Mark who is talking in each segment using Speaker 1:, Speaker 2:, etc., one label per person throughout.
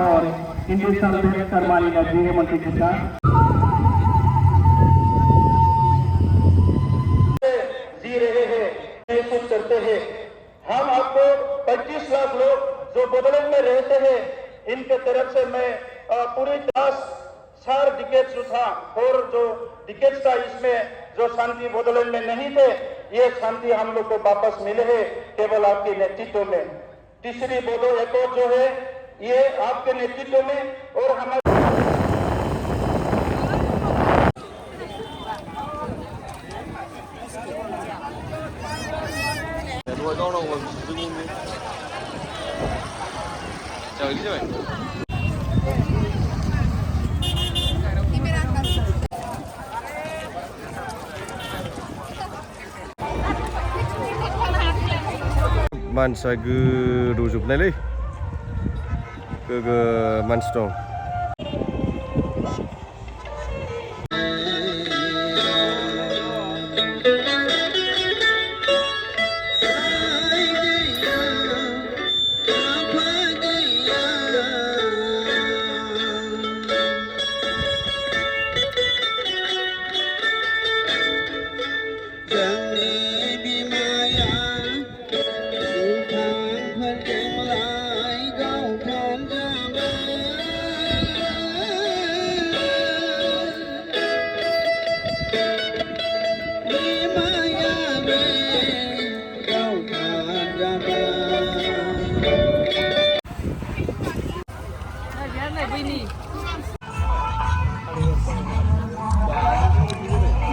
Speaker 1: और हिंदू संघ कर्माली गृह मंत्री के साथ
Speaker 2: जी रहे हैं, महसूस करते हैं। हम आपको 25 लाख लोग जो बोडोलैंड में रहते हैं, इनके तरफ से मैं पूरी 4 डिकेट्स था और जो डिकेट्स था इसमें जो शांति बोडोलैंड में नहीं थे, ये शांति हम लोग को वापस मिले है केवल आपके नेतृत्व में। तीसरी बोडो एकॉर्ड जो है ये आपके नेतृत्व में और हमारे
Speaker 3: मानसिया गोदौजोबनायलै गोगो मानसि दं।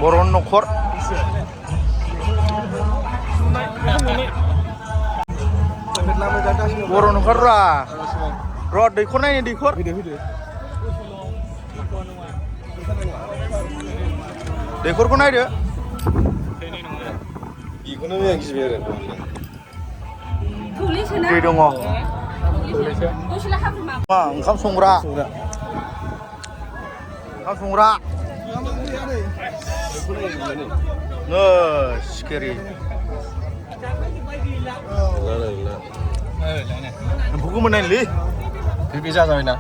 Speaker 3: Boron nokor boron nokor ra rod dekor naik dekor dekor ko naik dia ikono yang kisah di dongo onkam songra scary. Buku mana ni? Bisa sampai na.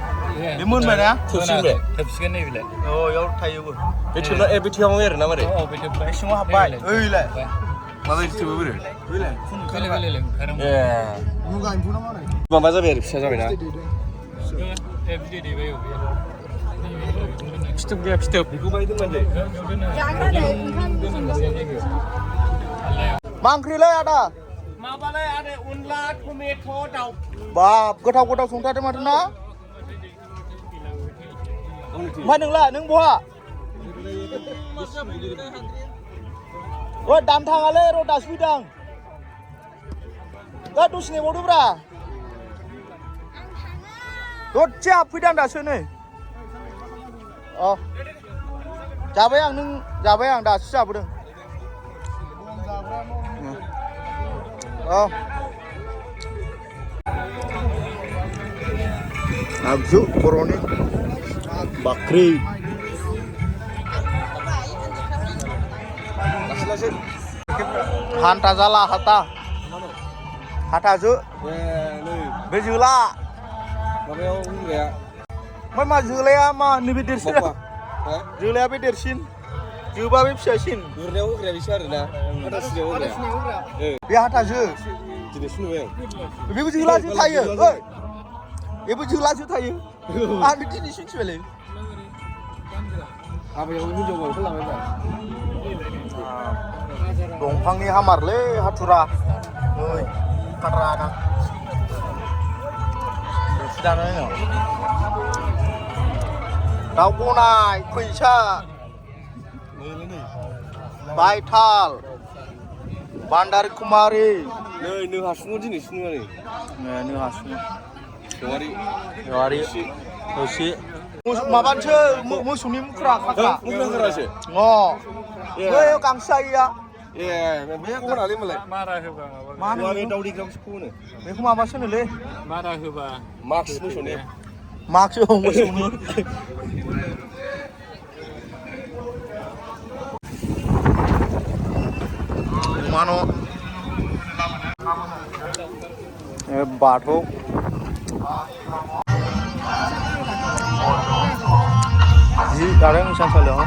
Speaker 3: Limun mana? Tersikan be. Tersikan ni bila. Oh, ya tahu bu. Betul lah. Betul yang mana nama dia? Oh, betul. Semua apa? Lah. Mana itu bu? Bila. Bila. Ya. Muka info nama mana? Mama sampai bisa sampai na. Betul di bayu. Stop dia stop. Buku mana itu mana? Jangan deh. Mangkri lah ada. Mabalai ada unlat tomato daun. Bab, gotaw संथारदों माथो ना? मा नोंलाय नों बहा? ओ दाम थाङालै र' दासो फैदां। दा दसे नेबावदोब्रा। दसे हाबफैदां दासो नै। अ जाबाय आं दासो जाबोदों। आगजु बर'नि बाख्रि हान्था जाला हाथाजो बे जोला माबायाव होग्राया ओमफ्राय मा जोलाया मा नैबे देरसिन जोलाया बे देरसिन जोबा बे फिसासिन गुरनायाव होग्राया बिसो आरोना हाथासिनायाव होग्राया बे हाथाजो दिनैसो नुबाय आं बेबो जोलासो थायो ओइ बेबो जोलासो थायो आं दिनैसो मिथिबायलै हाबायाव हिनजाव ओंखारलांबाय दंफांनि हामारलै हाथुरा ओइ खाराना दसे दानाय दाउ गनाय फैसा बायथाल बान्दार कुमारी नै हासुङाव दिनैसो नुवा नै नों हासुं सेवारि होसि माबानोसो मोसौनि मुख्रा मुख्रासो बैयाव गांसो जायैया बे गनालै मालाय मारा होबा माबा बे दाउदैग्राखौसो होनो बेखौ माबासो होनोलै मारा होबा माक्स मोसौनि माक्स मोसौनि मानो बाथौ जादों हिसानसालियाव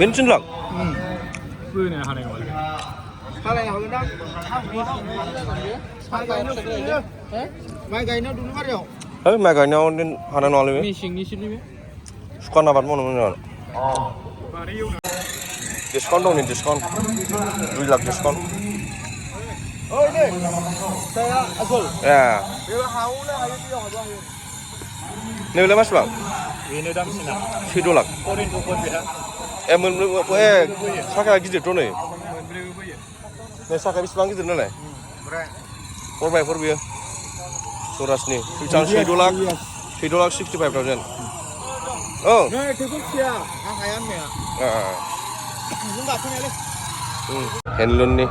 Speaker 3: Bensin lang. Hei, mai gai nhau nên hana nol ini. Diskon apa mau nol? Diskon dong nih diskon. 2 lakh diskon.
Speaker 2: Oh ini, saya Azul.
Speaker 3: Ya. Ini berapa mas bang?
Speaker 2: Ini dam sini.
Speaker 3: 2 lakh.
Speaker 2: Korin tukun dia.
Speaker 3: Sakit lagi gitu nih. Nih sakit habis bang gitu nih. 4x4 biar. Suras nih. Sucan 2 lakh. 2 lakh 65,000. Oh.
Speaker 2: Nah, itu dia. Ayamnya. Enggak punya leh.
Speaker 3: Handlun nih.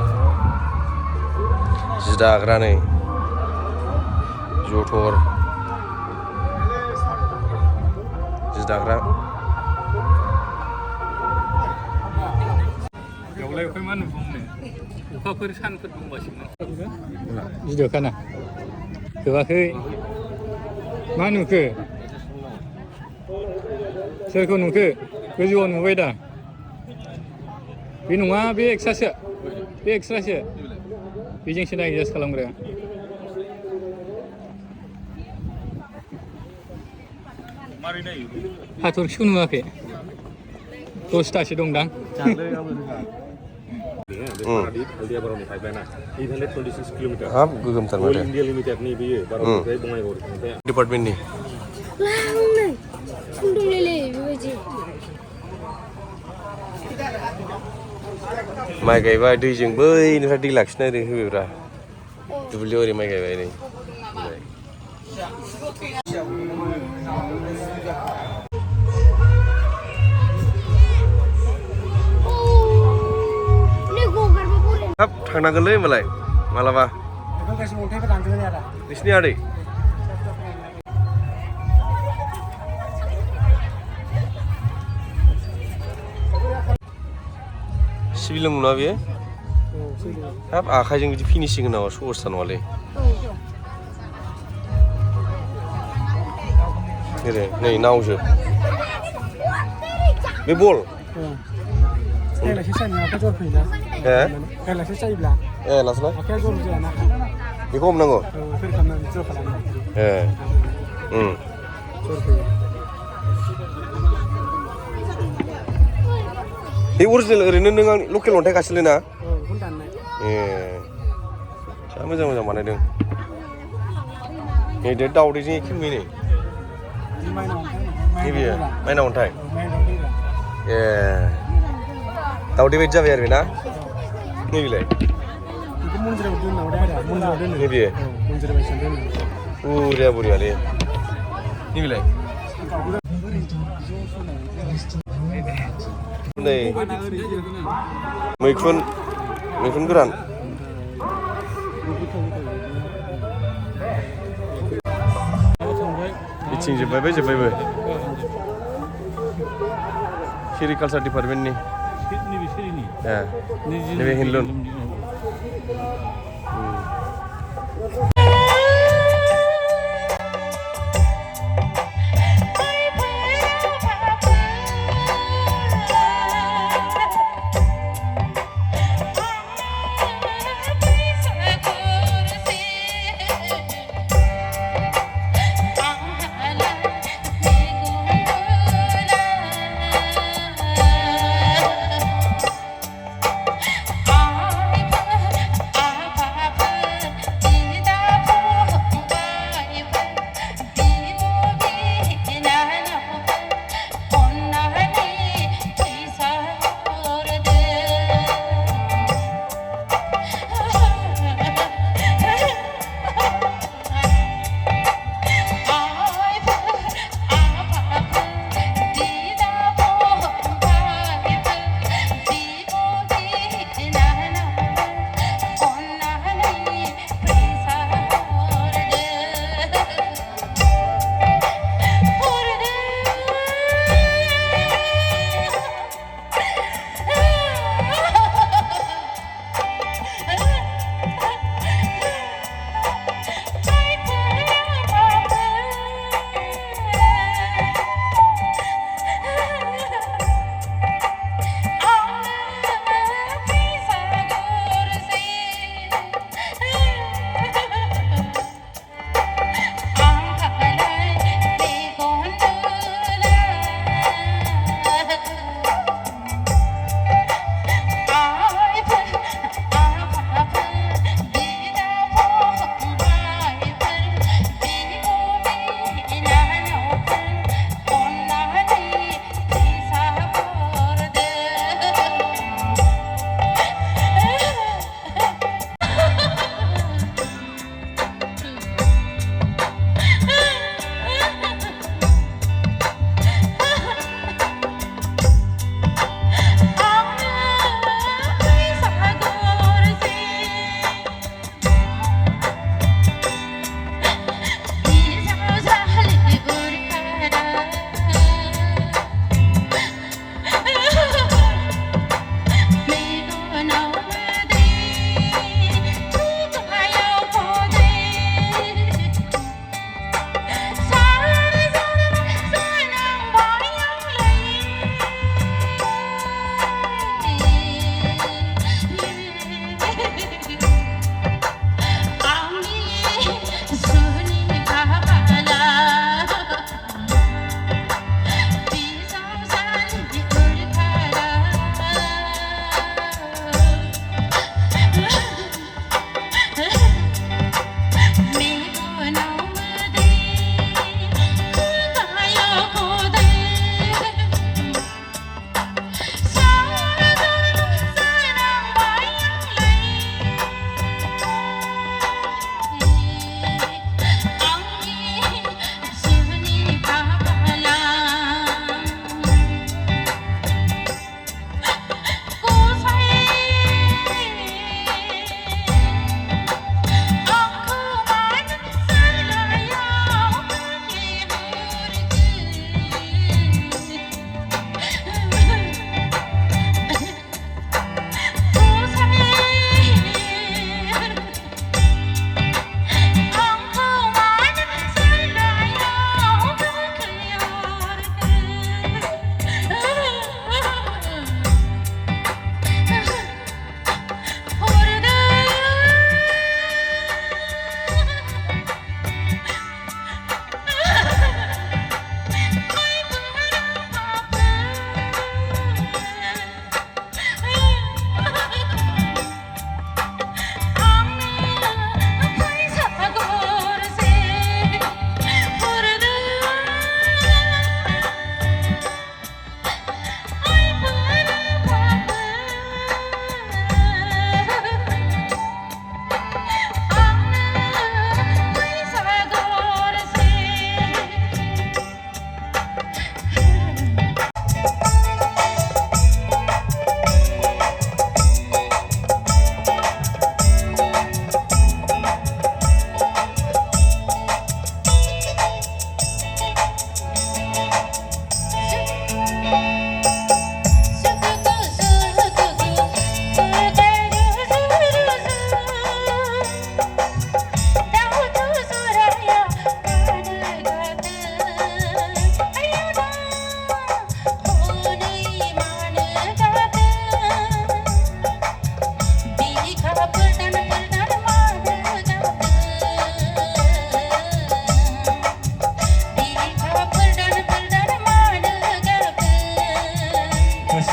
Speaker 3: Jidagra nih. Jotor. Jidagra.
Speaker 4: Jauhlai fai mana buangnya? Upaफोर सानफोर बुंगासिनो video खाना होआखै मा नुखो सोरखौ नुखो गोजौआव नुबाय दा बे नङा बे एक्सट्रासो बे एक्सट्रासो बेजोंसो दा एडजास्ट खालामग्राया मारै नायो हाथरखिखौ नुवाखै 10तासो दंदां
Speaker 5: Dia baru nih pipeline 826 km.
Speaker 3: Hap, gugum tar
Speaker 5: All
Speaker 3: mata.
Speaker 5: India Limited nih biye baru nih Bongaigaon.
Speaker 3: Department nih.
Speaker 6: Lang, sundung lele, bebeji.
Speaker 3: Mai गायबाय दैजों बैनिफ्राय दै लाखिना ओरै होबायब्रा दुब्लियाव ओरै माइ गायबाय नै हाब थांनांगोनलै होमबालाय मालाबा नोंसिनि आदै सिभिल नङा बेयो हाब आखाइजों बिदि फिनिशिं होनांगौ सहसथा नङालै नै नावजों बे बल लासैलाय बेखौ हमनांगौ बे अरिजिनेल ओरैनो नों आं लकेल अन्थाइ गासिलै ना जा मोजां मोजां बानायदों नै दे दाउदैजों एखे नुयो नै बेयो माइना अन्थाइ दाउदै बायदि जाबाय आरो बेना नैबेलाय नैबे बुरिया बुरियालै नैबेलाय नै मैखुन गोरान मिथिं जोब्बायबो सेरिकालसार डिपार्टमेन्टनि
Speaker 4: नैबे सिरिनि
Speaker 3: नैबे हिनलुन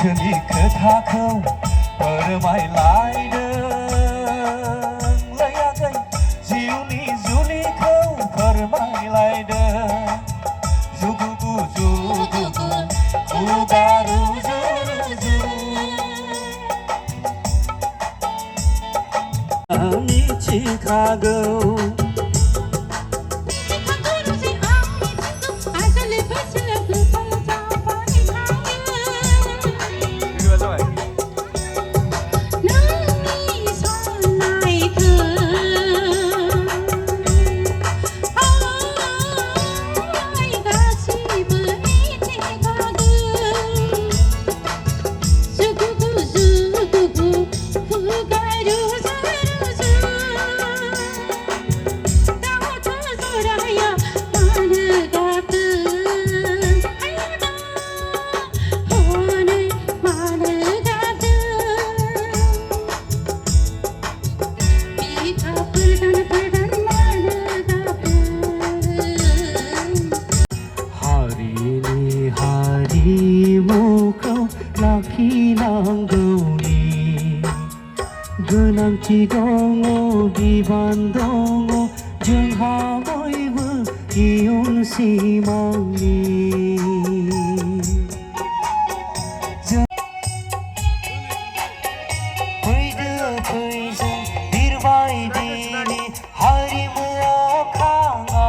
Speaker 3: गोसोनि खोथाखौ फोरमायलायदों लायाखै जिउनि जुलिखौ फोरमायलायदों जुगुगु जुगुगु खुगा रुजु रुजु मिथिखागौ हारिमुखौ लाखिनांगौनि गोनांथि दङ बिबान दङ जोंहा बयबो इयुन सिमांनि फैदो फैजों बिरबायदिनि हारिमुआव खाङा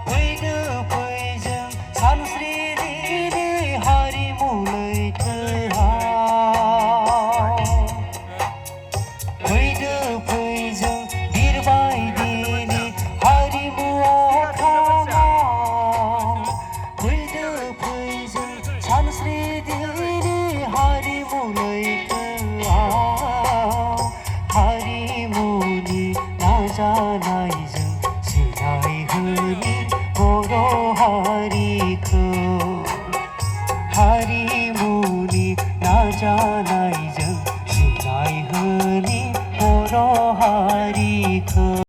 Speaker 3: फैदो फैजों सानस्रिनि हारिमु लैथोआव फैदो फैजों बिरबायदिनि हारिमुआव खाङा फैदो फैजों सानस्रिनि हारिमु लैथोआव हारिमुनि नाजानायजों सिनायहोनि बर' हारिखौ हारिमुनि नाजानायजों सिनायहोनि बर' हारिखौ